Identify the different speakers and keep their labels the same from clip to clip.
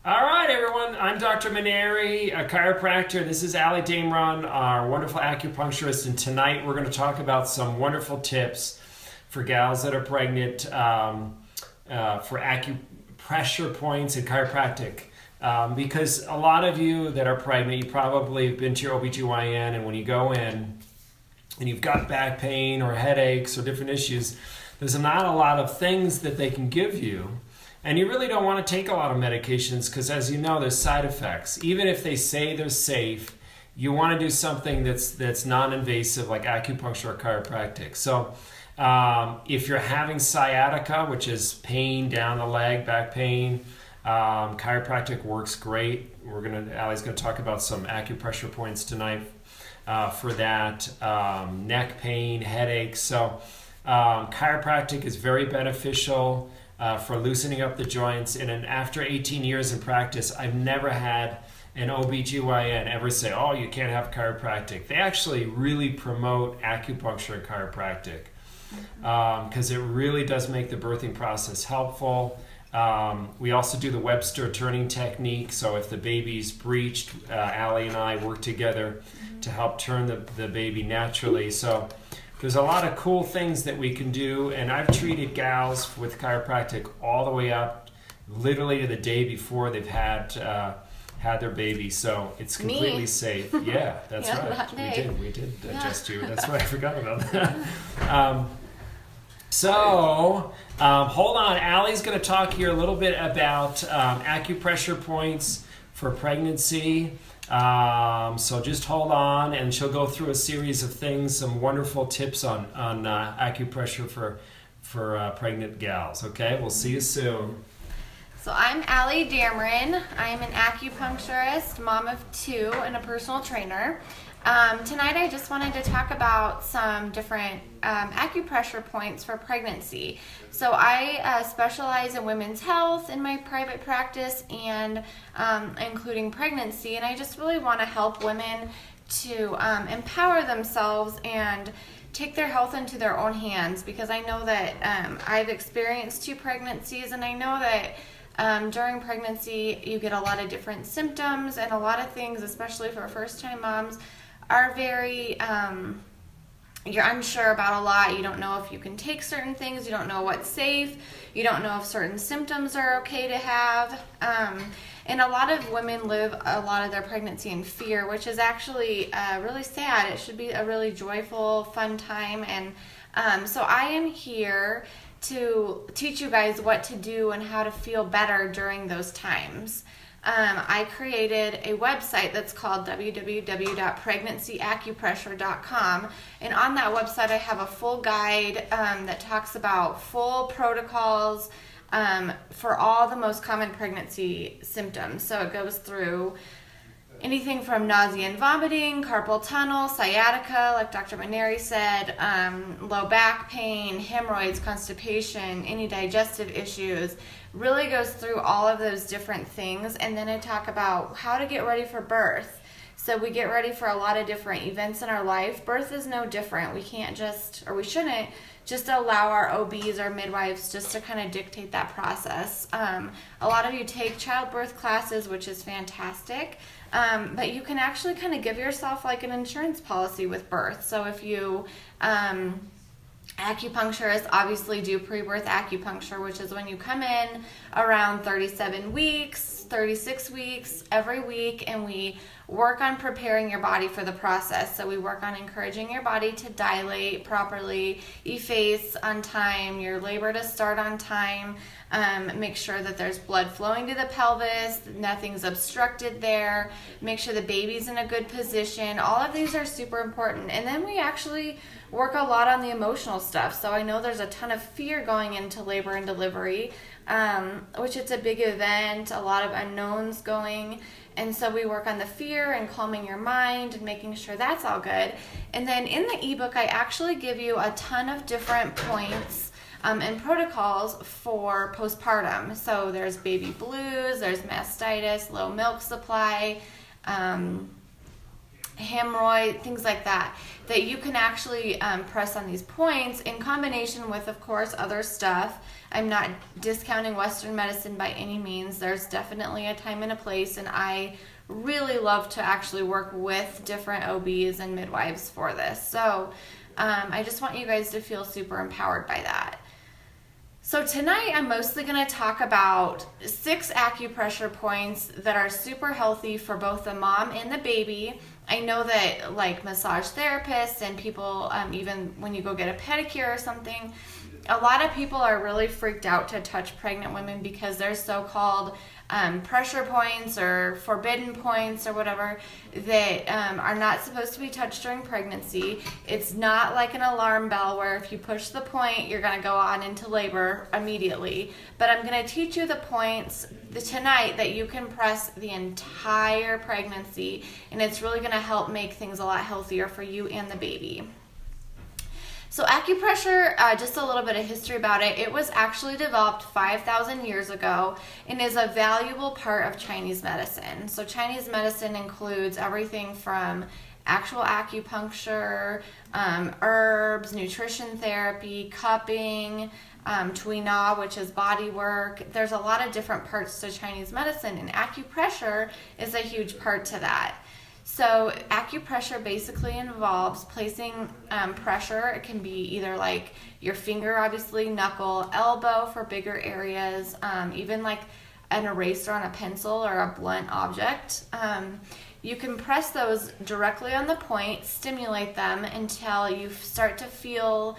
Speaker 1: All right, everyone. I'm Dr. Mainieri, a chiropractor. This is Ali Damron, our wonderful acupuncturist, and tonight we're going to talk about some wonderful tips for gals that are pregnant for acupressure points and chiropractic. Because a lot of you that are pregnant, you probably have been to your OBGYN, and when you go in and you've got back pain or headaches or different issues, there's not a lot of things that they can give you. And you really don't want to take a lot of medications because, as you know, there's side effects. Even if they say they're safe, you want to do something that's non-invasive like acupuncture or chiropractic. So if you're having sciatica, which is pain down the leg, back pain, chiropractic works great. Ali's going to talk about some acupressure points tonight for that. Neck pain, headaches. So chiropractic is very beneficial for loosening up the joints. And after 18 years in practice, I've never had an OBGYN ever say, oh, you can't have chiropractic. They actually really promote acupuncture and chiropractic because it really does make the birthing process helpful. We also do the Webster turning technique. So if the baby's breached, Ali and I work together to help turn the baby naturally. So there's a lot of cool things that we can do, and I've treated gals with chiropractic all the way up, literally to the day before they've had their baby. So it's completely safe. Yeah, that's right. We did adjust you. That's right. I forgot about that. Hold on. Ali's going to talk here a little bit about acupressure points for pregnancy. So just hold on, and she'll go through a series of things, some wonderful tips on acupressure for pregnant gals. Okay, we'll see you soon.
Speaker 2: So I'm Ali Damron. I'm an acupuncturist, mom of 2, and a personal trainer. Tonight I just wanted to talk about some different acupressure points for pregnancy. So I specialize in women's health in my private practice and including pregnancy, and I just really want to help women to empower themselves and take their health into their own hands, because I know that I've experienced 2 pregnancies, and I know that during pregnancy you get a lot of different symptoms, and a lot of things, especially for first-time moms, are very, you're unsure about a lot. You don't know if you can take certain things. You don't know what's safe. You don't know if certain symptoms are okay to have. And a lot of women live a lot of their pregnancy in fear, which is actually really sad. It should be a really joyful, fun time. And so I am here to teach you guys what to do and how to feel better during those times. I created a website that's called www.pregnancy-acupressure.com, and on that website I have a full guide that talks about full protocols for all the most common pregnancy symptoms. So it goes through anything from nausea and vomiting, carpal tunnel, sciatica, like Dr. Mainieri said, low back pain, hemorrhoids, constipation, any digestive issues. Really goes through all of those different things. And then I talk about how to get ready for birth. So we get ready for a lot of different events in our life. Birth is no different. We can't just, or we shouldn't, just allow our OBs or midwives just to kind of dictate that process. A lot of you take childbirth classes, which is fantastic. But you can actually kind of give yourself like an insurance policy with birth. So if you, acupuncturists obviously do pre-birth acupuncture, which is when you come in around 37 weeks, 36 weeks, every week, and we work on preparing your body for the process. So we work on encouraging your body to dilate properly, efface on time, your labor to start on time, make sure that there's blood flowing to the pelvis, nothing's obstructed there, make sure the baby's in a good position. All of these are super important. And then we actually work a lot on the emotional stuff. So I know there's a ton of fear going into labor and delivery, which it's a big event, a lot of unknowns going. And so we work on the fear and calming your mind and making sure that's all good. And then in the ebook, I actually give you a ton of different points and protocols for postpartum. So there's baby blues, there's mastitis, low milk supply, hemorrhoid, things like that, that you can actually press on these points in combination with, of course, other stuff. I'm not discounting Western medicine by any means. There's definitely a time and a place, and I really love to actually work with different OBs and midwives for this. So I just want you guys to feel super empowered by that. So tonight I'm mostly going to talk about 6 acupressure points that are super healthy for both the mom and the baby. I know that like massage therapists and people, even when you go get a pedicure or something, a lot of people are really freaked out to touch pregnant women because there's so-called pressure points or forbidden points or whatever that are not supposed to be touched during pregnancy. It's not like an alarm bell where if you push the point, you're going to go on into labor immediately. But I'm going to teach you the points tonight that you can press the entire pregnancy, and it's really going to help make things a lot healthier for you and the baby. So acupressure, just a little bit of history about it. It was actually developed 5,000 years ago and is a valuable part of Chinese medicine. So Chinese medicine includes everything from actual acupuncture, herbs, nutrition therapy, cupping, Tui Na, which is body work. There's a lot of different parts to Chinese medicine, and acupressure is a huge part to that. So acupressure basically involves placing pressure. It can be either like your finger, obviously, knuckle, elbow for bigger areas, even like an eraser on a pencil or a blunt object. You can press those directly on the point, stimulate them until you start to feel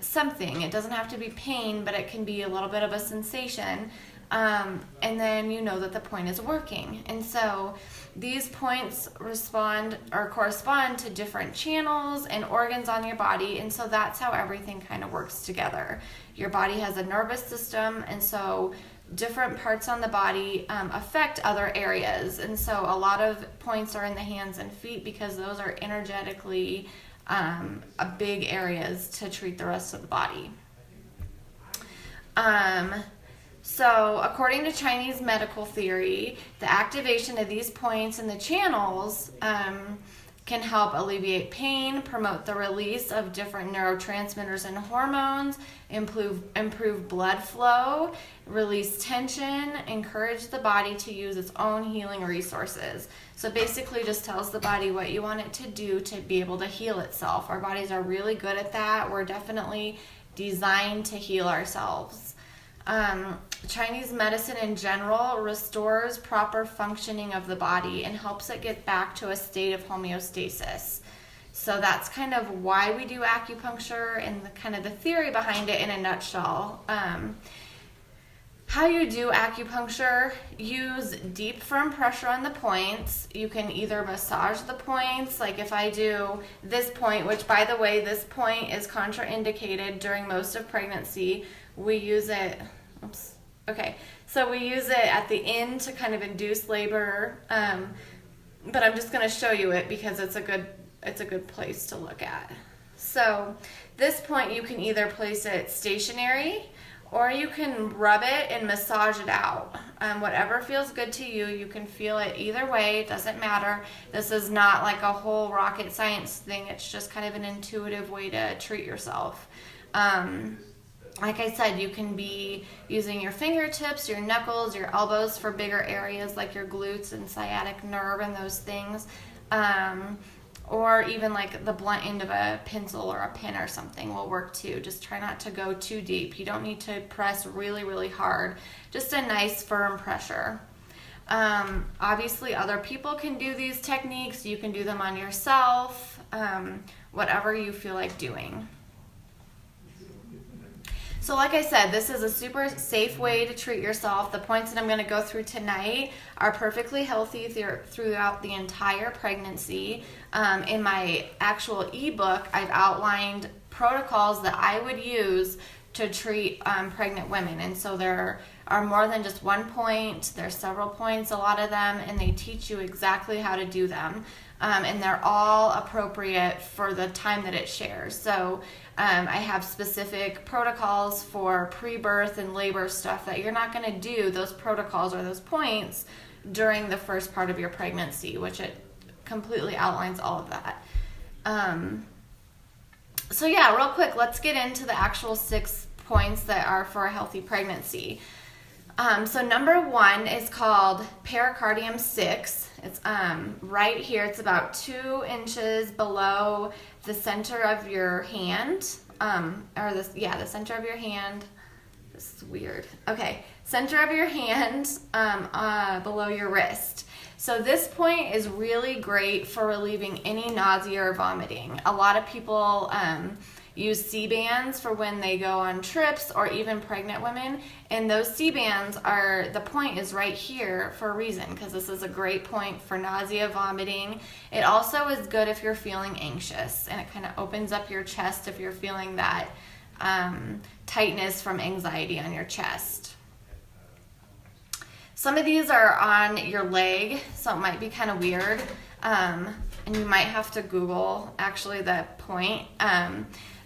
Speaker 2: something. It doesn't have to be pain, but it can be a little bit of a sensation. And then you know that the point is working. And so these points respond or correspond to different channels and organs on your body, and so that's how everything kind of works together. Your body has a nervous system, and so different parts on the body affect other areas, and so a lot of points are in the hands and feet because those are energetically big areas to treat the rest of the body. So according to Chinese medical theory, the activation of these points and the channels can help alleviate pain, promote the release of different neurotransmitters and hormones, improve blood flow, release tension, encourage the body to use its own healing resources. So basically just tells the body what you want it to do to be able to heal itself. Our bodies are really good at that. We're definitely designed to heal ourselves. Chinese medicine in general restores proper functioning of the body and helps it get back to a state of homeostasis. So that's kind of why we do acupuncture and the theory behind it in a nutshell. How you do acupuncture: use deep, firm pressure on the points. You can either massage the points, like if I do this point, which by the way, this point is contraindicated during most of pregnancy. We use it, so we use it at the end to kind of induce labor, but I'm just going to show you it because it's a good place to look at. So this point, you can either place it stationary or you can rub it and massage it out. Whatever feels good to you, you can feel it either way. It doesn't matter. This is not like a whole rocket science thing. It's just kind of an intuitive way to treat yourself. Like I said, you can be using your fingertips, your knuckles, your elbows for bigger areas like your glutes and sciatic nerve and those things. Or even like the blunt end of a pencil or a pen or something will work too. Just try not to go too deep. You don't need to press really, really hard. Just a nice firm pressure. Obviously other people can do these techniques. You can do them on yourself, whatever you feel like doing. So like I said, this is a super safe way to treat yourself. The points that I'm going to go through tonight are perfectly healthy throughout the entire pregnancy. In my actual ebook, I've outlined protocols that I would use to treat pregnant women. And so there are more than just one point. There's several points, a lot of them, and they teach you exactly how to do them. And they're all appropriate for the time that it shares. So I have specific protocols for pre-birth and labor stuff that you're not going to do those protocols or those points during the first part of your pregnancy, which it completely outlines all of that. So yeah, real quick, let's get into the actual 6 points that are for a healthy pregnancy. So number 1 is called Pericardium Sticks. It's right here. It's about 2 inches below the center of your hand, the center of your hand. This is weird. Okay, center of your hand, below your wrist. So this point is really great for relieving any nausea or vomiting. A lot of people use C-bands for when they go on trips, or even pregnant women. And those C-bands the point is right here for a reason, because this is a great point for nausea, vomiting. It also is good if you're feeling anxious, and it kind of opens up your chest if you're feeling that tightness from anxiety on your chest. Some of these are on your leg, so it might be kind of weird, and you might have to Google actually the point.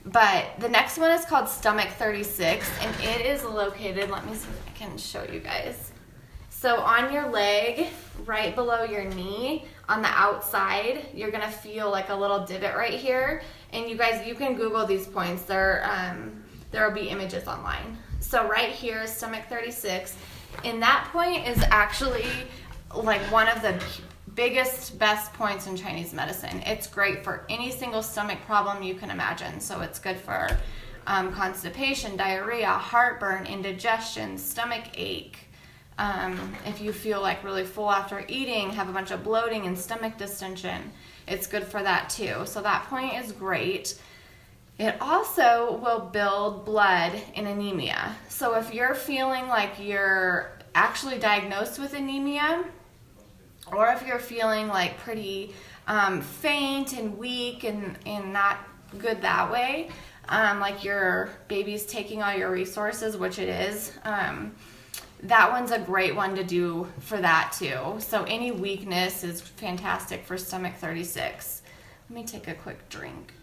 Speaker 2: But the next one is called Stomach 36, and it is located, let me see if I can show you guys. So on your leg, right below your knee, on the outside, you're gonna feel like a little divot right here. And you guys, you can Google these points. There will be images online. So right here is Stomach 36, and that point is actually like one of the best points in Chinese medicine. It's great for any single stomach problem you can imagine. So it's good for constipation, diarrhea, heartburn, indigestion, stomach ache. If you feel like really full after eating, have a bunch of bloating and stomach distension, it's good for that too. So that point is great. It also will build blood in anemia. So if you're feeling like you're actually diagnosed with anemia, or if you're feeling like pretty faint and weak and not good that way, like your baby's taking all your resources, which it is, that one's a great one to do for that too. So any weakness is fantastic for Stomach 36. Let me take a quick drink.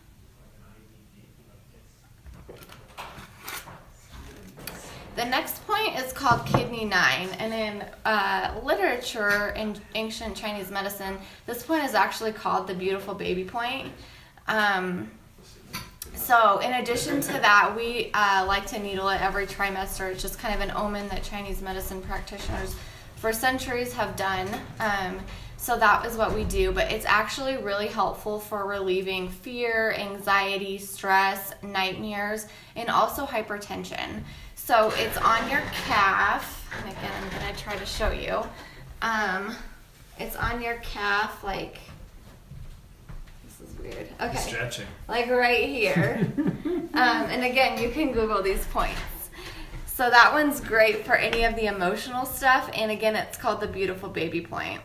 Speaker 2: The next point is called Kidney 9, and in literature in ancient Chinese medicine, this point is actually called the beautiful baby point. So in addition to that, we like to needle it every trimester. It's just kind of an omen that Chinese medicine practitioners for centuries have done. So that is what we do, but it's actually really helpful for relieving fear, anxiety, stress, nightmares, and also hypertension. So it's on your calf, and again, I'm going to try to show you. It's on your calf, like, this is weird. Okay.
Speaker 1: Stretching.
Speaker 2: Like right here. And again, you can Google these points. So that one's great for any of the emotional stuff, and again, it's called the beautiful baby point.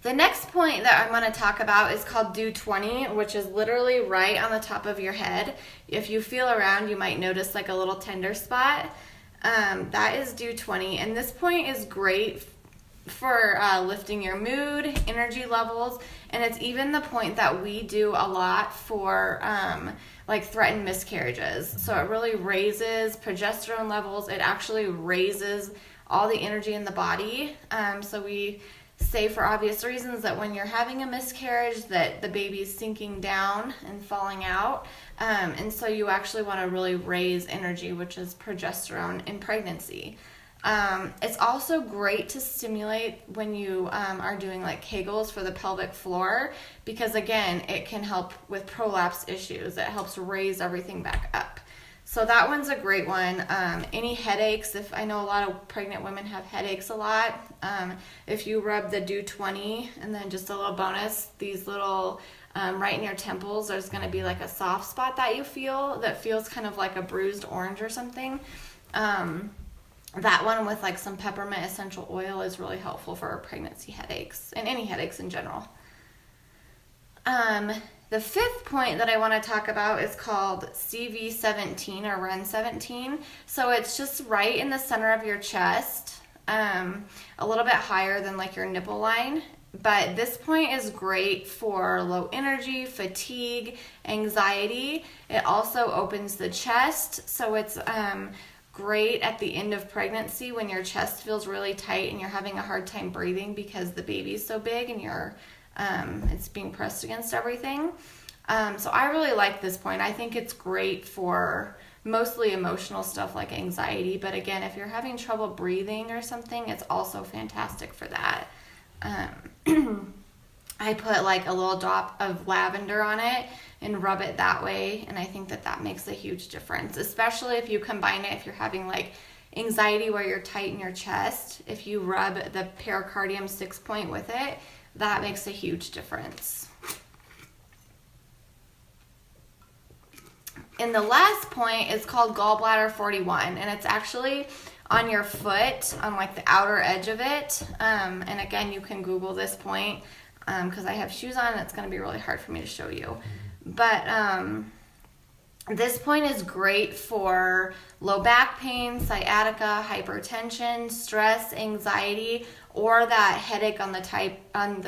Speaker 2: The next point that I'm going to talk about is called Do 20, which is literally right on the top of your head. If you feel around, you might notice like a little tender spot. That is Do 20, and this point is great for lifting your mood, energy levels, and it's even the point that we do a lot for like threatened miscarriages. So it really raises progesterone levels. It actually raises all the energy in the body. So we say, for obvious reasons, that when you're having a miscarriage, that the baby's sinking down and falling out, and so you actually want to really raise energy, which is progesterone in pregnancy. It's also great to stimulate when you are doing like Kegels for the pelvic floor, because again, it can help with prolapse issues. It helps raise everything back up. So that one's a great one. Any headaches, if I know a lot of pregnant women have headaches a lot, if you rub the Do 20, and then just a little bonus, these little, right in your temples, there's going to be like a soft spot that you feel that feels kind of like a bruised orange or something. That one with like some peppermint essential oil is really helpful for pregnancy headaches and any headaches in general. The fifth point that I want to talk about is called CV17 or REN17. So it's just right in the center of your chest, a little bit higher than like your nipple line. But this point is great for low energy, fatigue, anxiety. It also opens the chest, so it's great at the end of pregnancy when your chest feels really tight and you're having a hard time breathing because the baby's so big and it's being pressed against everything. So I really like this point. I think it's great for mostly emotional stuff like anxiety, but again, if you're having trouble breathing or something, it's also fantastic for that. I put like a little drop of lavender on it and rub it that way, and I think that makes a huge difference, especially if you combine it, if you're having like anxiety where you're tight in your chest. If you rub the Pericardium Sticks point with it, that makes a huge difference. And the last point is called Gallbladder 41, and it's actually on your foot, on like the outer edge of it. And again, you can Google this point because I have shoes on and it's going to be really hard for me to show you. But this point is great for low back pain, sciatica, hypertension, stress, anxiety, or that headache on the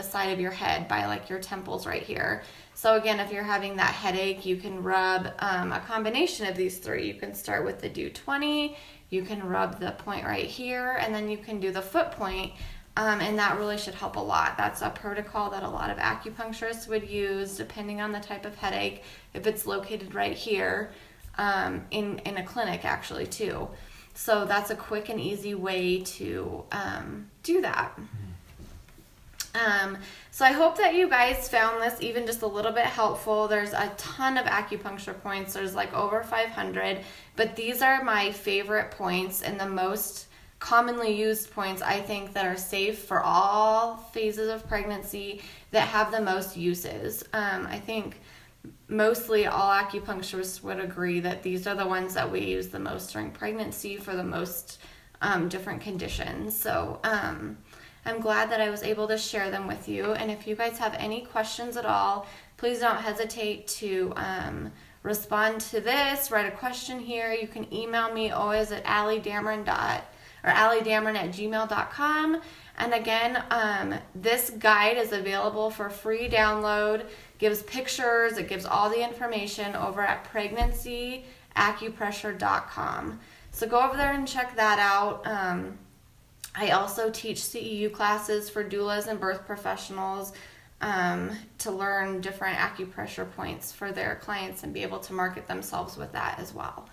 Speaker 2: side of your head by like your temples right here. So again, if you're having that headache, you can rub a combination of these three. You can start with the Do 20, you can rub the point right here, and then you can do the foot point, and that really should help a lot. That's a protocol that a lot of acupuncturists would use depending on the type of headache, if it's located right here in a clinic actually too. So that's a quick and easy way to do that. So I hope that you guys found this even just a little bit helpful. There's a ton of acupuncture points. There's like over 500, but these are my favorite points and the most commonly used points, I think, that are safe for all phases of pregnancy, that have the most uses. I think mostly all acupuncturists would agree that these are the ones that we use the most during pregnancy for the most different conditions. So I'm glad that I was able to share them with you. And if you guys have any questions at all, please don't hesitate to respond to this, write a question here. You can email me always at alliedameron@gmail.com. And again, this guide is available for free download, gives pictures, it gives all the information over at pregnancy.acupressure.com. So go over there and check that out. I also teach CEU classes for doulas and birth professionals to learn different acupressure points for their clients and be able to market themselves with that as well.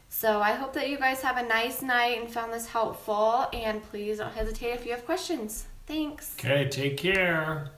Speaker 2: So I hope that you guys have a nice night and found this helpful, and please don't hesitate if you have questions. Thanks.
Speaker 1: Okay, take care.